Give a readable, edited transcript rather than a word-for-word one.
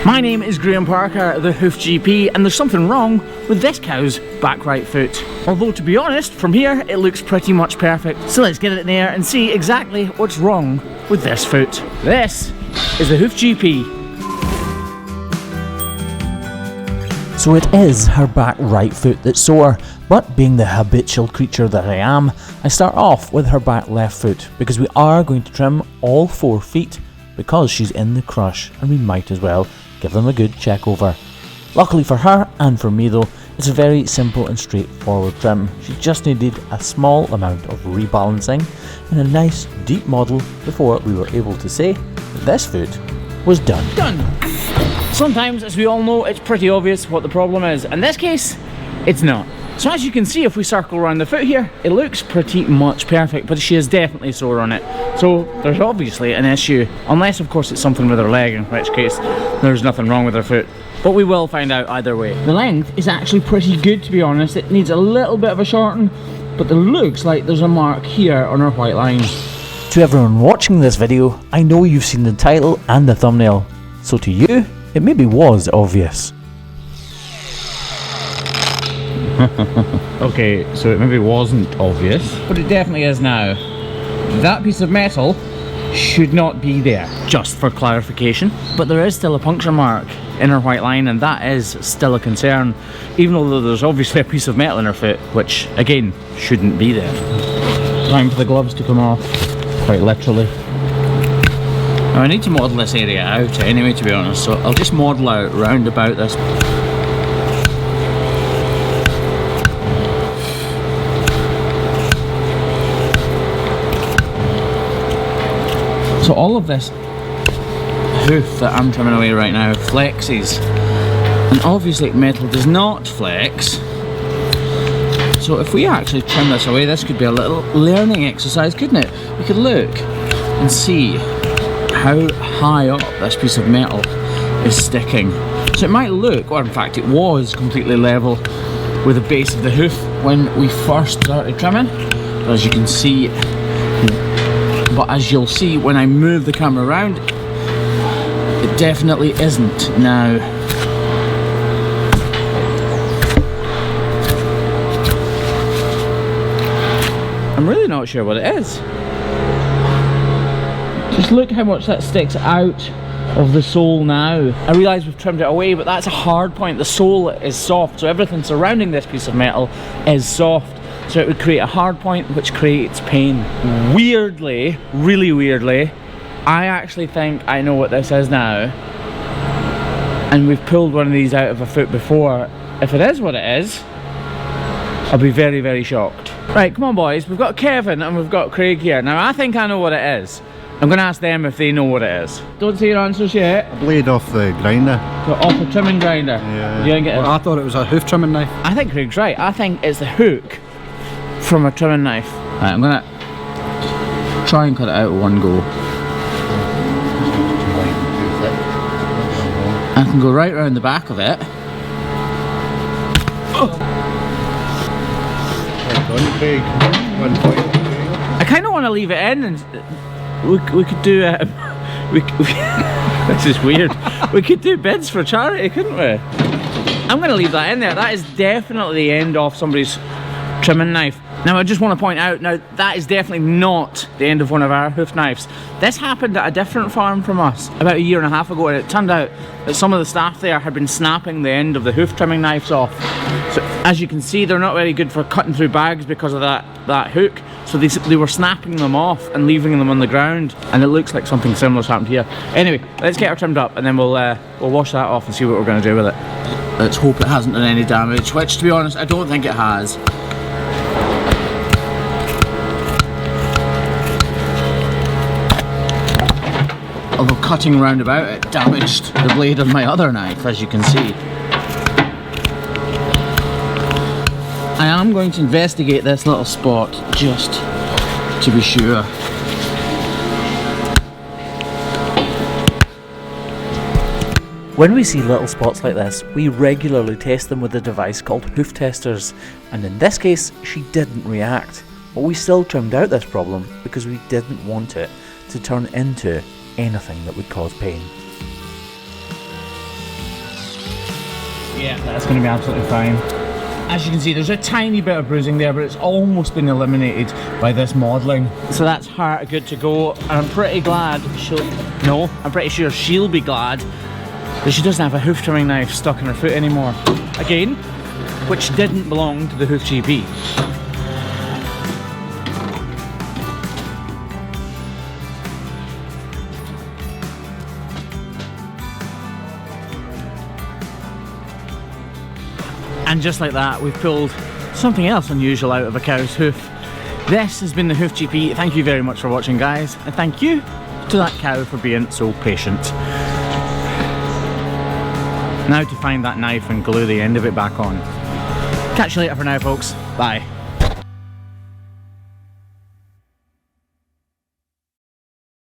My name is Graham Parker, the Hoof GP, and there's something wrong with this cow's back right foot. Although, to be honest, from here it looks pretty much perfect. So let's get it in there and see exactly what's wrong with this foot. This is the Hoof GP. So it is her back right foot that's sore, but being the habitual creature that I am, I start off with her back left foot because we are going to trim all 4 feet because she's in the crush and we might as well give them a good check over. Luckily for her and for me though, it's a very simple and straightforward trim. She just needed a small amount of rebalancing and a nice deep model before we were able to say that this foot was done. Sometimes, as we all know, it's pretty obvious what the problem is. In this case, it's not. So as you can see, if we circle around the foot here, it looks pretty much perfect, but she is definitely sore on it. So there's obviously an issue, unless of course it's something with her leg, in which case there's nothing wrong with her foot. But we will find out either way. The length is actually pretty good, to be honest. It needs a little bit of a shorten, but it looks like there's a mark here on her white line. To everyone watching this video, I know you've seen the title and the thumbnail. So to you, it maybe was obvious. Okay, so it maybe wasn't obvious, but it definitely is now. That piece of metal should not be there, just for clarification. But there is still a puncture mark in her white line, and that is still a concern, even though there's obviously a piece of metal in her foot, which again, shouldn't be there. Time for the gloves to come off, quite literally. Now I need to model this area out anyway, to be honest, so I'll just model out round about this. So all of this hoof that I'm trimming away right now flexes, and obviously metal does not flex. So if we actually trim this away, this could be a little learning exercise, couldn't it? We could look and see how high up this piece of metal is sticking. So it might look, or in fact it was completely level with the base of the hoof when we first started trimming, but as you'll see when I move the camera around, it definitely isn't now. I'm really not sure what it is. Just look how much that sticks out of the sole now. I realise we've trimmed it away, but that's a hard point. The sole is soft, so everything surrounding this piece of metal is soft. So it would create a hard point, which creates pain. Weirdly, really weirdly, I actually think I know what this is now. And we've pulled one of these out of a foot before. If it is what it is, I'll be very, very shocked. Right, come on boys, we've got Kevin and we've got Craig here. Now I think I know what it is. I'm going to ask them if they know what it is. Don't say your answers yet. A blade off the grinder. So off the trimming grinder? Yeah. You think it is? Well, I thought it was a hoof trimming knife. I think Craig's right. I think it's the hook from a trimming knife. Right, I'm going to try and cut it out with one go. I can go right around the back of it. I kind of want to leave it in, and we could do this is weird. We could do bids for charity, couldn't we? I'm going to leave that in there. That is definitely the end of somebody's trimming knife. Now I just want to point out, now that is definitely not the end of one of our hoof knives. This happened at a different farm from us about 1.5 years ago, and it turned out that some of the staff there had been snapping the end of the hoof trimming knives off. So as you can see, they're not very good for cutting through bags because of that hook. So they were snapping them off and leaving them on the ground, and it looks like something similar's happened here. Anyway, let's get her trimmed up and then we'll wash that off and see what we're going to do with it. Let's hope it hasn't done any damage, which to be honest I don't think it has. Although cutting round about it damaged the blade of my other knife, as you can see. I am going to investigate this little spot just to be sure. When we see little spots like this, we regularly test them with a device called hoof testers, and in this case she didn't react. But we still trimmed out this problem because we didn't want it to turn into anything that would cause pain. Yeah, that's going to be absolutely fine. As you can see, there's a tiny bit of bruising there, but it's almost been eliminated by this modelling. So that's her good to go, and I'm pretty glad I'm pretty sure she'll be glad that she doesn't have a hoof trimming knife stuck in her foot anymore. Again, which didn't belong to the Hoof GP. And just like that, we've pulled something else unusual out of a cow's hoof. This has been the Hoof GP. Thank you very much for watching, guys, and thank you to that cow for being so patient. Now to find that knife and glue the end of it back on. Catch you later for now, folks. Bye.